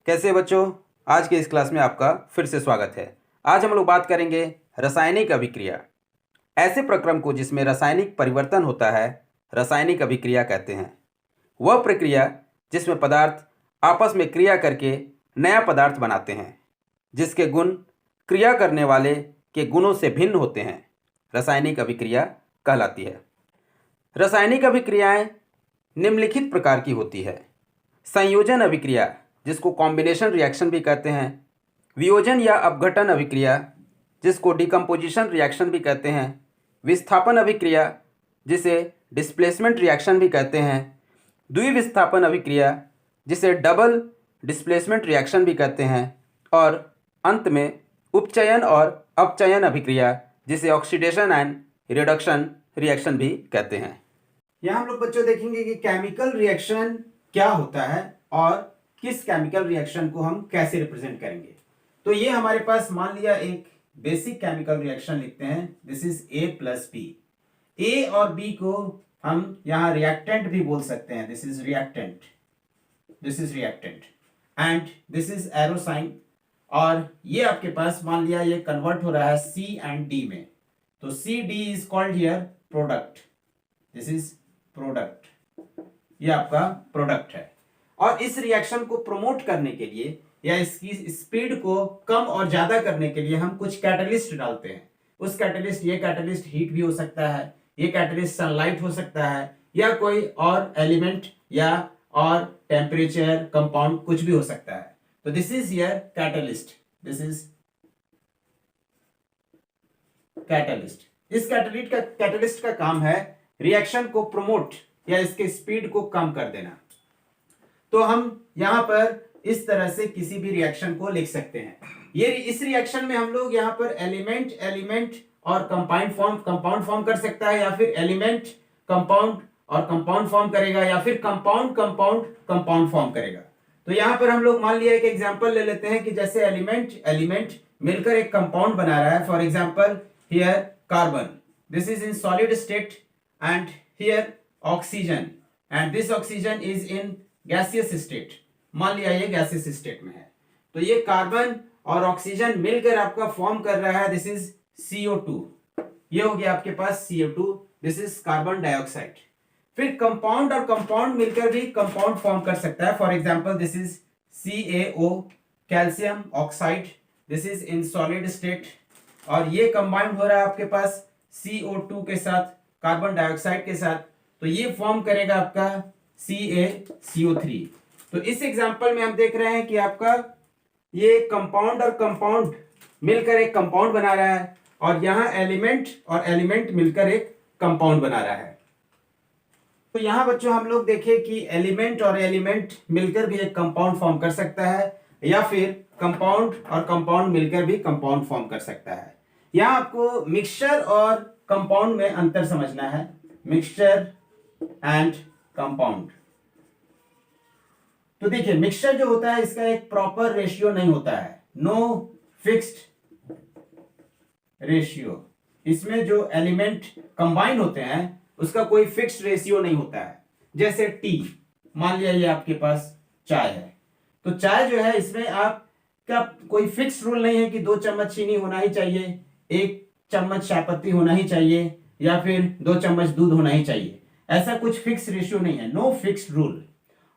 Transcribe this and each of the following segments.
कैसे बच्चों, आज के इस क्लास में आपका फिर से स्वागत है। आज हम लोग बात करेंगे रासायनिक अभिक्रिया। ऐसे प्रक्रम को जिसमें रासायनिक परिवर्तन होता है रासायनिक अभिक्रिया कहते हैं। वह प्रक्रिया जिसमें पदार्थ आपस में क्रिया करके नया पदार्थ बनाते हैं, जिसके गुण क्रिया करने वाले के गुणों से भिन्न होते हैं, रासायनिक अभिक्रिया कहलाती है। रासायनिक अभिक्रियाएं निम्नलिखित प्रकार की होती है। संयोजन अभिक्रिया, जिसको कॉम्बिनेशन रिएक्शन भी कहते हैं। वियोजन या अपघटन अभिक्रिया, जिसको डिकम्पोजिशन रिएक्शन भी कहते हैं। विस्थापन अभिक्रिया, जिसे डिस्प्लेसमेंट रिएक्शन भी कहते हैं। द्विविस्थापन अभिक्रिया, जिसे डबल डिस्प्लेसमेंट रिएक्शन भी कहते हैं। और अंत में उपचयन और अपचयन अभिक्रिया, जिसे ऑक्सीडेशन एंड रिडक्शन रिएक्शन भी कहते हैं। यहाँ हम लोग बच्चों देखेंगे कि केमिकल रिएक्शन क्या होता है और किस केमिकल रिएक्शन को हम कैसे रिप्रेजेंट करेंगे। तो ये हमारे पास मान लिया एक बेसिक केमिकल रिएक्शन लिखते हैं, this is A plus B. A और बी को हम यहाँ रिएक्टेंट भी बोल सकते हैं, this is reactant, this is reactant and this is arrow sign. और ये आपके पास मान लिया ये कन्वर्ट हो रहा है सी एंड डी में, तो C D is called here product, this is product, ये आपका प्रोडक्ट है। और इस रिएक्शन को प्रमोट करने के लिए या इसकी स्पीड को कम और ज्यादा करने के लिए हम कुछ कैटलिस्ट डालते हैं। उस कैटलिस्ट, ये कैटलिस्ट हीट भी हो सकता है, ये कैटलिस्ट सनलाइट हो सकता है, या कोई और एलिमेंट या और टेम्परेचर कंपाउंड कुछ भी हो सकता है। तो this is here catalyst, this is catalyst. इस कैटलिस्ट का काम है रिएक्शन को प्रमोट या इसके स्पीड को कम कर देना। तो हम यहां पर इस तरह से किसी भी रिएक्शन को लिख सकते हैं। ये इस रिएक्शन में हम लोग यहां पर एलिमेंट और कंपाउंड फॉर्म कर सकता है, या फिर एलिमेंट कंपाउंड और कंपाउंड फॉर्म करेगा, या फिर कंपाउंड फॉर्म करेगा। तो यहां पर हम लोग मान लिया एक एग्जांपल ले लेते हैं कि जैसे एलिमेंट मिलकर एक कंपाउंड बना रहा है। For example here carbon, this is in solid state, and here oxygen, and this oxygen is in gaseous state. मान लिया ये गैसियस स्टेट में है। तो ये कार्बन और ऑक्सीजन मिलकर आपका फॉर्म कर रहा है, दिस इज CO2। ये हो गया आपके पास CO2, this is carbon dioxide. फिर कंपाउंड और कंपाउंड मिलकर भी कंपाउंड फॉर्म कर सकता है। For example this is CaO, calcium oxide, this is in solid state, और ये कंबाइन हो रहा है आपके पास CO2 के साथ, कार्बन डाइऑक्साइड के साथ, तो ये फॉर्म करेगा आपका CaCO3। तो इस एग्जांपल में हम देख रहे हैं कि आपका ये कंपाउंड और कंपाउंड मिलकर एक कंपाउंड बना रहा है, और यहां एलिमेंट और एलिमेंट मिलकर एक कंपाउंड बना रहा है। तो यहां बच्चों हम लोग देखें कि एलिमेंट और एलिमेंट मिलकर भी एक कंपाउंड फॉर्म कर सकता है, या फिर कंपाउंड और कंपाउंड मिलकर भी कंपाउंड फॉर्म कर सकता है। यहां आपको मिक्सचर और कंपाउंड में अंतर समझना है, मिक्सचर एंड कंपाउंड। तो देखिए मिक्सचर जो होता है इसका एक प्रॉपर रेशियो नहीं होता है, नो फिक्स्ड रेशियो। इसमें जो एलिमेंट कंबाइन होते हैं उसका कोई फिक्स्ड रेशियो नहीं होता है। जैसे टी, मान लिया ये आपके पास चाय है, तो चाय जो है इसमें आपका कोई फिक्स्ड रूल नहीं है कि 2 चम्मच चीनी होना ही चाहिए, 1 चम्मच चायपत्ती होना ही चाहिए, या फिर 2 चम्मच दूध होना ही चाहिए। ऐसा कुछ फिक्स रेशियो नहीं है, नो फिक्स्ड रूल।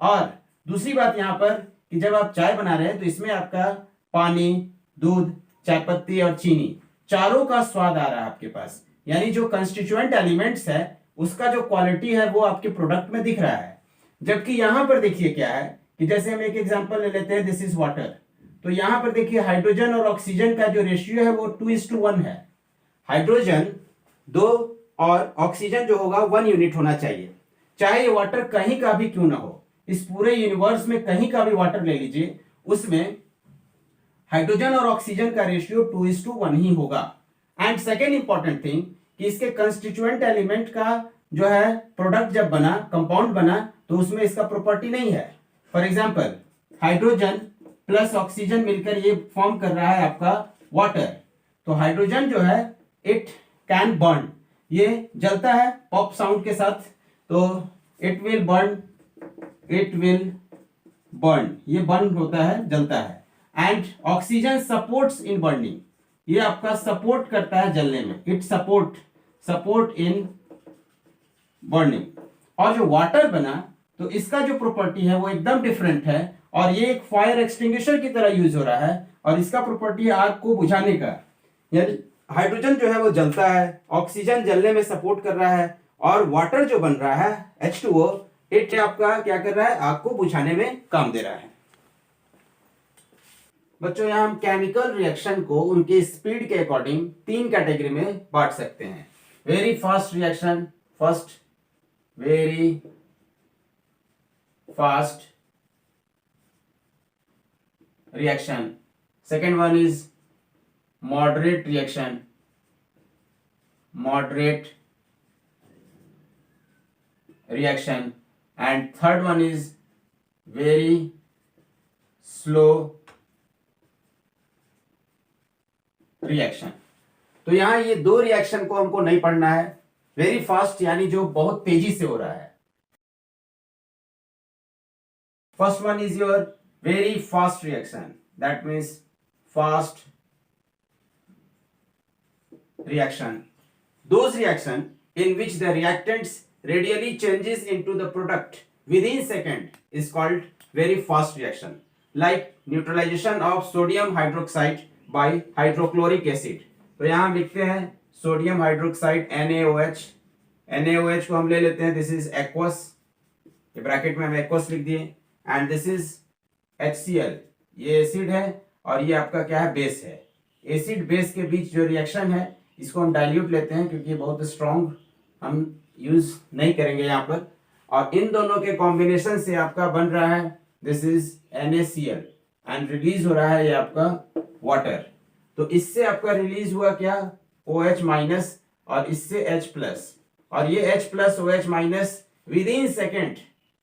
और दूसरी बात यहां पर कि जब आप चाय बना रहे हैं तो इसमें आपका पानी, दूध, चायपत्ती और चीनी चारों का स्वाद आ रहा है आपके पास, यानी जो कंस्टिट्यूएंट एलिमेंट्स है उसका जो क्वालिटी है वो आपके प्रोडक्ट में दिख रहा है। जबकि यहां पर देखिए क्या है कि जैसे हम एक एग्जांपल ले लेते हैं, दिस इज वाटर। तो यहां पर देखिए हाइड्रोजन और ऑक्सीजन का जो रेशियो है वो 2:1 है। हाइड्रोजन 2 और ऑक्सीजन जो होगा 1 यूनिट होना चाहिए, चाहे ये वाटर कहीं का भी क्यों ना हो। इस पूरे यूनिवर्स में कहीं का भी वाटर ले लीजिए, उसमें हाइड्रोजन और ऑक्सीजन का रेशियो 2:1 ही होगा। एंड सेकेंड इंपॉर्टेंट थिंग कि इसके कंस्टिट्यूएंट एलिमेंट का जो है प्रोडक्ट जब बना, कंपाउंड बना, तो उसमें इसका प्रॉपर्टी नहीं है। For example hydrogen plus oxygen मिलकर ये फॉर्म कर रहा है आपका वाटर। तो हाइड्रोजन जो है इट कैन बर्न, ये जलता है पॉप साउंड के साथ, तो इट विल बर्न, ये बर्न होता है, जलता है। And oxygen supports in burning, ये आपका सपोर्ट करता है जलने में, इट सपोर्ट इन बर्निंग। और जो वाटर बना, तो इसका जो प्रॉपर्टी है वो एकदम डिफरेंट है, और ये एक फायर एक्सटिंग्विशर की तरह यूज हो रहा है, और इसका प्रॉपर्टी है आग को बुझाने का। यानी हाइड्रोजन जो है वो जलता है, ऑक्सीजन जलने में सपोर्ट कर रहा है, और वाटर जो बन रहा है H2O, इट आपका क्या कर रहा है, आग को बुझाने में काम दे रहा है। बच्चों यहां हम केमिकल रिएक्शन को उनके स्पीड के अकॉर्डिंग 3 कैटेगरी में बांट सकते हैं। Very fast reaction, first very fast reaction, second one is moderate reaction, and third one is very slow reaction। तो यहां ये दो रिएक्शन को हमको नहीं पढ़ना है। वेरी फास्ट यानी जो बहुत तेजी से हो रहा है, first one is your very fast reaction, that means fast reaction, those reaction in which the reactants radially changes into the product within second is called very fast reaction, like neutralization of sodium hydroxide by hydrochloric acid। तो यहां हम लिखते हैं sodium hydroxide NaOH, NaOH को हम ले लेते हैं, दिस इज एक्वस, ये ब्रैकेट में हम एक्वस लिख दिए, एंड दिस इज HCl, ये एसिड है, और ये आपका क्या है, बेस है। एसिड बेस के बीच जो रिएक्शन है इसको हम डाइल्यूट लेते हैं, क्योंकि बहुत स्ट्रॉन्ग हम यूज नहीं करेंगे यहाँ पर, और इन दोनों के कॉम्बिनेशन से आपका बन रहा है this is NaCl, and release हो रहा है ये आपका वाटर। तो इससे आपका रिलीज हुआ क्या, OH माइनस, और इससे H+, और ये H+ OH minus with in second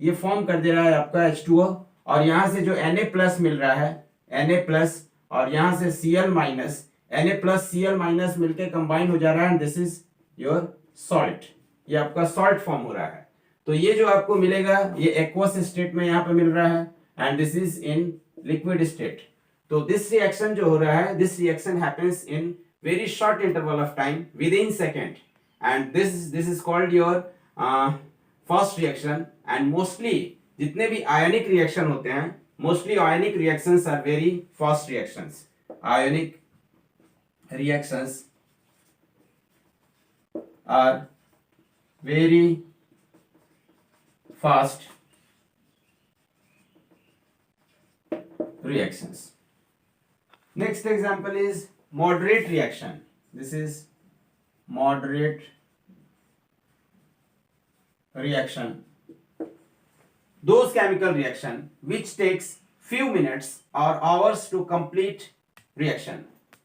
ये फॉर्म कर दे रहा है आपका H2O, और यहां से जो Na+ मिल रहा है, Na+, और यहां से Cl माइनस, Na+Cl माइनस मिलके कंबाइन हो जा रहा है, and this is your salt, ये आपका सॉल्ट फॉर्म हो रहा है। तो ये जो आपको मिलेगा ये एक्वस स्टेट में यहाँ पे मिल रहा है, and this is in liquid state. तो दिस रिएक्शन जो हो रहा है, this reaction happens in very short interval of time within second, and this is called your first reaction. And mostly जितने भी आयनिक रिएक्शन होते हैं, mostly ionic reactions are very fast reactions, ionic reactions are very fast reactions. Next example is moderate reaction. This is moderate reaction. Those chemical reaction which takes few minutes or hours to complete reaction,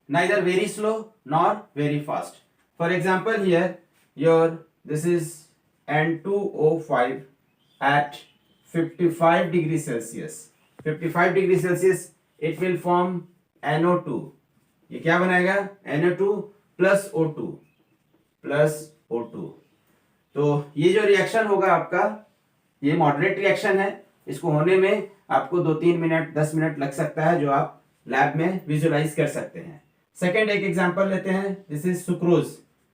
neither very slow nor very fast. For example, here this is N2O5 at 55 degrees Celsius. 55 degree Celsius it will form NO2, ये क्या बनाएगा, NO2 plus O2। तो ये जो reaction होगा आपका, ये moderate reaction है, इसको होने में आपको 2-3 मिनट 10 मिनट लग सकता है, जो आप लैब में विजुलाइज कर सकते हैं। सेकेंड एक एग्जांपल लेते हैं, this is sucrose,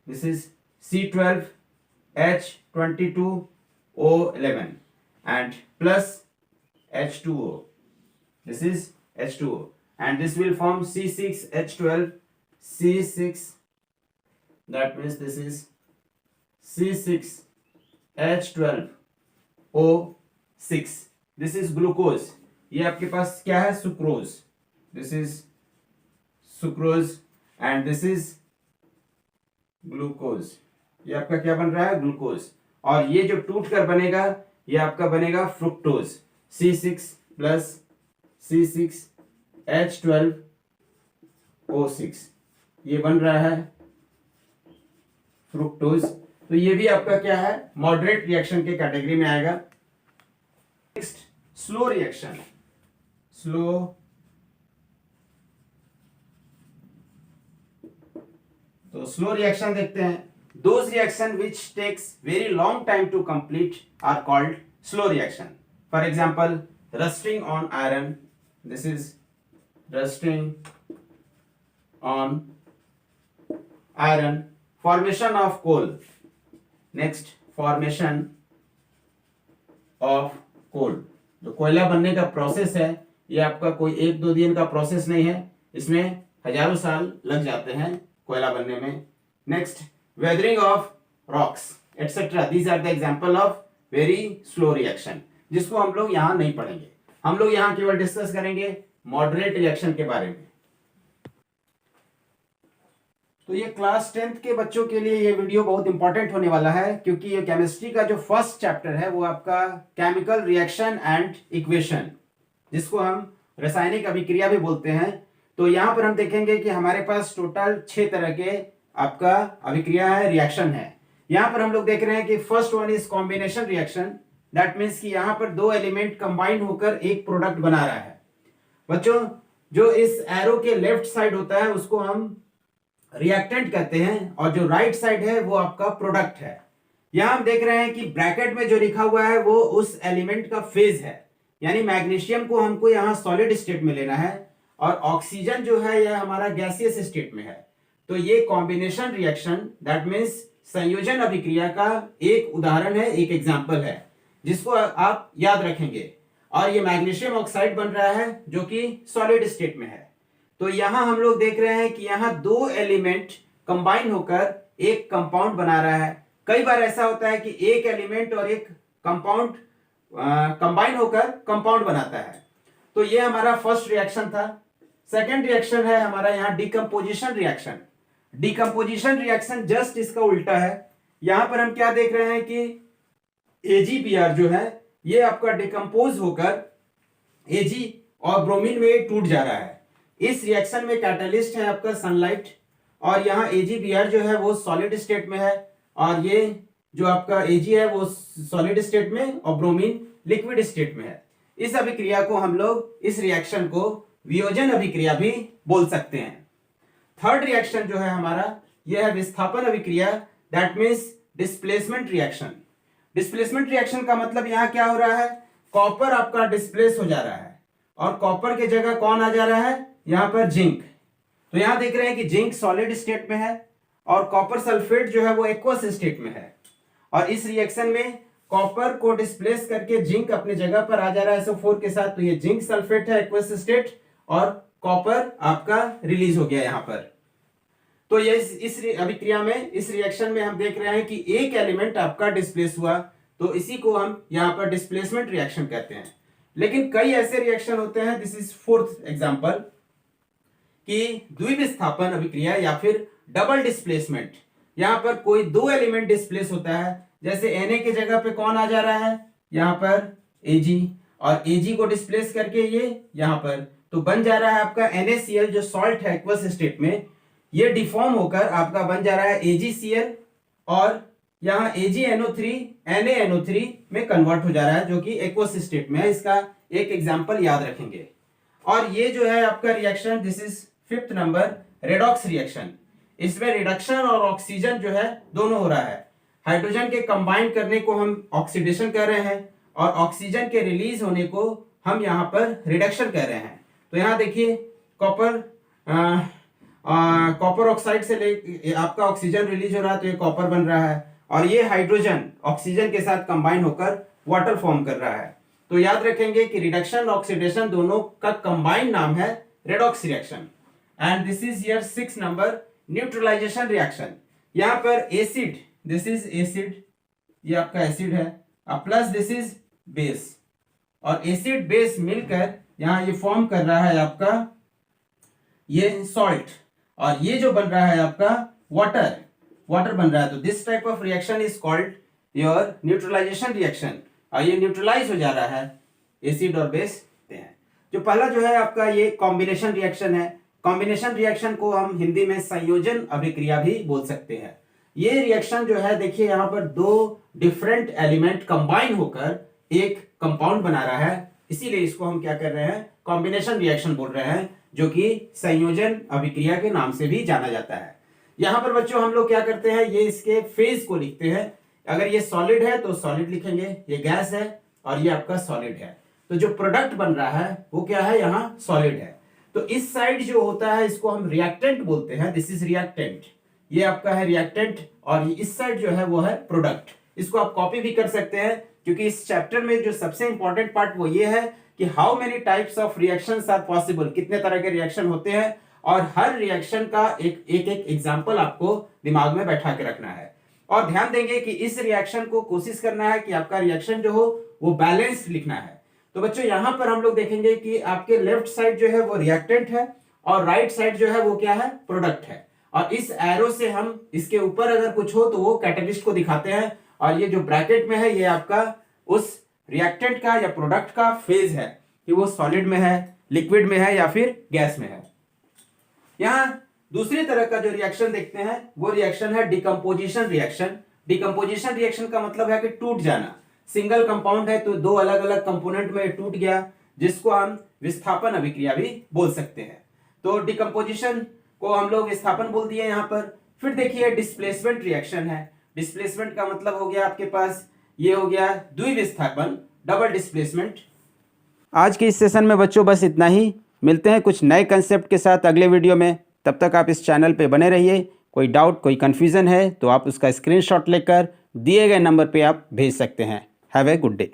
this is C12H22O11 and plus H2O, this is H2O, and this will form C6H12, C6, that means this is C6H12O6, this is glucose, ये आपके पास क्या है, sucrose, this is sucrose and this is glucose, ये आपका क्या बन रहा है, ग्लूकोज। और ये जो टूट कर बनेगा ये आपका बनेगा फ्रुक्टोज, C6 प्लस C6H12O6, ये बन रहा है फ्रुक्टोज। तो ये भी आपका क्या है, मॉडरेट रिएक्शन के कैटेगरी में आएगा। नेक्स्ट स्लो रिएक्शन, स्लो तो स्लो रिएक्शन देखते हैं। Those reaction which takes very long time to complete are called slow reaction. For example rusting on iron, this is rusting on iron, formation of coal, next formation of coal, जो कोयला बनने का process है ये आपका कोई एक दो दिन का प्रोसेस नहीं है, इसमें हजारों साल लग जाते हैं कोयला बनने में। Next weathering of rocks etcetera, these are the example of very slow reaction, जिसको हम लोग यहाँ नहीं पढ़ेंगे, हम लोग यहाँ केवल डिस्कस करेंगे मॉडरेट रिएक्शन के बारे में। तो ये क्लास 10th के बच्चों के लिए ये वीडियो बहुत इंपॉर्टेंट होने वाला है, क्योंकि ये केमिस्ट्री का जो फर्स्ट चैप्टर है वो आपका केमिकल रिएक्शन एंड इक्वेशन, जिसको हम रासायनिक अभिक्रिया भी बोलते हैं। तो यहाँ पर हम देखेंगे कि हमारे पास टोटल 6 तरह के आपका अभिक्रिया है, रिएक्शन है। यहाँ पर हम लोग देख रहे हैं कि first one is combination reaction, that means कि यहाँ पर दो एलिमेंट कंबाइन होकर एक प्रोडक्ट बना रहा है। बच्चों, जो इस एरो के लेफ्ट साइड होता है उसको हम रिएक्टेंट कहते हैं, और जो राइट साइड है वो आपका प्रोडक्ट है। यहां हम देख रहे हैं कि ब्रैकेट में जो लिखा हुआ है वो उस एलिमेंट का फेज है, यानी मैग्नीशियम को हमको यहाँ सॉलिड स्टेट में लेना है और ऑक्सीजन जो है यह हमारा गैसियस स्टेट में है। तो ये कॉम्बिनेशन रिएक्शन, दैट मीन्स संयोजन अभिक्रिया का एक उदाहरण है, एक एग्जाम्पल है, जिसको आप याद रखेंगे। और ये मैग्नीशियम ऑक्साइड बन रहा है जो कि सॉलिड स्टेट में है। तो यहां हम लोग देख रहे हैं कि यहां दो एलिमेंट कंबाइन होकर एक कंपाउंड बना रहा है। कई बार ऐसा होता है कि एक एलिमेंट और एक कंपाउंड कंबाइन होकर कंपाउंड बनाता है। तो ये हमारा फर्स्ट रिएक्शन था। सेकंड रिएक्शन है हमारा यहाँ decomposition reaction. Decomposition reaction just इसका उल्टा है। यहां पर हम क्या देख रहे हैं कि AgBr जो है ये आपका डिकम्पोज होकर Ag और ब्रोमीन में टूट जा रहा है। इस रिएक्शन में कैटलिस्ट है आपका सनलाइट, और यहाँ AgBr जो है वो सॉलिड स्टेट में है, और ये जो आपका Ag है वो सॉलिड स्टेट में और ब्रोमीन लिक्विड स्टेट में है। इस अभिक्रिया को हम लोग, इस रिएक्शन को वियोजन अभिक्रिया भी बोल सकते हैं। थर्ड रिएक्शन जो है हमारा यह है विस्थापन अभिक्रिया, that means displacement reaction. Displacement reaction का मतलब यहाँ क्या हो रहा है, कॉपर आपका डिस्प्लेस हो जा रहा है और कॉपर के जगह कौन आ जा रहा है, यहाँ पर जिंक। तो यहाँ देख रहे हैं कि जिंक सॉलिड स्टेट में है और कॉपर सल्फेट जो है वो एक्वस स्टेट में है, और इस रिएक्शन में कॉपर को डिस्प्लेस करके जिंक अपनी जगह पर आ जा रहा है SO4 के साथ। तो ये जिंक सल्फेट है एक्वस स्टेट, और कॉपर आपका रिलीज हो गया यहाँ पर। तो ये इस अभिक्रिया में, इस रिएक्शन में हम देख रहे हैं कि एक एलिमेंट आपका डिस्प्लेस हुआ, तो इसी को हम यहाँ पर डिस्प्लेसमेंट रिएक्शन कहते हैं। लेकिन कई ऐसे रिएक्शन होते हैं, दिस इज फोर्थ एग्जांपल, कि द्विविस्थापन अभिक्रिया या फिर डबल डिस्प्लेसमेंट। यहाँ पर कोई दो एलिमेंट डिस्प्लेस होता है, जैसे Na के जगह पे कौन आ जा रहा है, यहाँ पर Ag, और Ag को डिस्प्लेस करके ये यहाँ पर, तो बन जा रहा है आपका NaCl जो सॉल्ट है एक्वस स्टेट में, ये डिफॉर्म होकर आपका बन जा रहा है AgCl, और यहाँ AgNO3 NaNO3 में कन्वर्ट हो जा रहा है जो कि एक्वस स्टेट में है। इसका एक एग्जांपल याद रखेंगे। और ये जो है आपका reaction, this is fifth number, redox reaction. इसमें रिडक्शन और ऑक्सीजन जो है दोनों हो रहा है। हाइड्रोजन के कंबाइन करने को हम ऑक्सीडेशन कह रहे हैं, और ऑक्सीजन के रिलीज होने को हम यहाँ पर रिडक्शन कह रहे हैं। तो यहाँ देखिए कॉपर ऑक्साइड से ले आपका ऑक्सीजन रिलीज हो रहा है, तो ये कॉपर बन रहा है, और ये हाइड्रोजन ऑक्सीजन के साथ कंबाइन होकर वाटर फॉर्म कर रहा है। तो याद रखेंगे कि रिडक्शन ऑक्सीडेशन दोनों का कंबाइन नाम है redox reaction. And this is your 6 number, neutralization reaction. यहाँ पर एसिड, दिस इज एसिड, ये आपका एसिड है, प्लस दिस इज बेस, और एसिड बेस मिलकर यहाँ ये फॉर्म कर रहा है आपका ये सॉल्ट, और ये जो बन रहा है आपका वाटर, वाटर बन रहा है। तो this type of reaction is called your neutralization reaction, और ये न्यूट्रलाइज हो जा रहा है एसिड और बेस हैं। जो पहला जो है आपका ये कॉम्बिनेशन रिएक्शन है। कॉम्बिनेशन रिएक्शन को हम हिंदी में संयोजन अभिक्रिया भी बोल सकते हैं। ये रिएक्शन जो है देखिए यहाँ पर दो डिफरेंट एलिमेंट कंबाइन होकर एक कंपाउंड बना रहा है, इसीलिए इसको हम क्या कर रहे हैं, कॉम्बिनेशन रिएक्शन बोल रहे हैं, जो कि संयोजन अभिक्रिया के नाम से भी जाना जाता है। यहाँ पर बच्चों हम लोग क्या करते हैं, ये इसके फेज को लिखते हैं। अगर ये सॉलिड है तो सॉलिड लिखेंगे, ये गैस है और ये आपका सॉलिड है। तो जो प्रोडक्ट बन रहा है वो क्या है, यहाँ सॉलिड है। तो इस साइड जो होता है इसको हम रिएक्टेंट बोलते हैं, दिस इज रिएक्टेंट, ये आपका है रिएक्टेंट, और इस साइड जो है वो है प्रोडक्ट। इसको आप कॉपी भी कर सकते हैं, क्योंकि इस चैप्टर में जो सबसे इंपॉर्टेंट पार्ट वो ये है कि how many types of reactions are possible, कितने तरह के रिएक्शन होते हैं, और हर रिएक्शन का एक एग्जांपल आपको दिमाग में बैठा के रखना है। और ध्यान देंगे कि इस रिएक्शन को कोशिश करना है कि आपका रिएक्शन जो हो वो बैलेंस्ड लिखना है। तो बच्चों यहां पर हम लोग देखेंगे कि आपके लेफ्ट साइड जो है वो रिएक्टेंट है और राइट साइड जो है वो क्या है, प्रोडक्ट है। और इस एरो से हम इसके ऊपर अगर कुछ हो तो वो कैटलिस्ट को दिखाते हैं, और ये जो ब्रैकेट में है ये आपका उस रिएक्टेंट का या प्रोडक्ट का फेज है कि वो सॉलिड में है, लिक्विड में है या फिर गैस में है। यहां दूसरी तरह का जो रिएक्शन देखते हैं वो रिएक्शन है डिकम्पोजिशन रिएक्शन। डिकम्पोजिशन रिएक्शन का मतलब है कि टूट जाना। सिंगल कंपाउंड है तो दो अलग अलग कंपोनेंट में टूट गया, जिसको हम विस्थापन अभिक्रिया भी बोल सकते हैं। तो डिकम्पोजिशन को हम लोग विस्थापन बोल दिए यहां पर। फिर देखिए डिस्प्लेसमेंट रिएक्शन है। डिस्प्लेसमेंट का मतलब हो गया आपके पास, ये हो गया द्विविस्थापन, डबल डिस्प्लेसमेंट। आज के इस सेशन में बच्चों बस इतना ही। मिलते हैं कुछ नए कंसेप्ट के साथ अगले वीडियो में। तब तक आप इस चैनल पे बने रहिए। कोई डाउट, कोई कन्फ्यूज़न है तो आप उसका स्क्रीनशॉट लेकर दिए गए नंबर पे आप भेज सकते हैं। Have a good day.